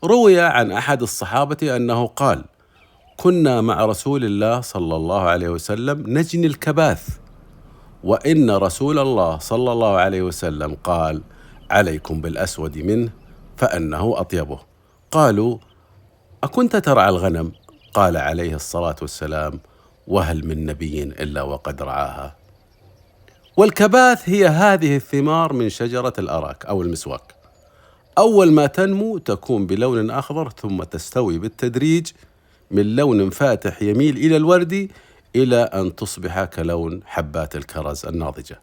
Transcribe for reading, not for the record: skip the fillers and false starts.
روي عن أحد الصحابة أنه قال: كنا مع رسول الله صلى الله عليه وسلم نجني الكباث، وإن رسول الله صلى الله عليه وسلم قال: عليكم بالأسود منه فإنه أطيبه. قالوا: أكنت ترعى الغنم؟ قال عليه الصلاة والسلام: وهل من نبي إلا وقد رعاها. والكباث هي هذه الثمار من شجرة الأراك أو المسواك. أول ما تنمو تكون بلون أخضر، ثم تستوي بالتدريج من لون فاتح يميل إلى الوردي إلى أن تصبح كلون حبات الكرز الناضجة.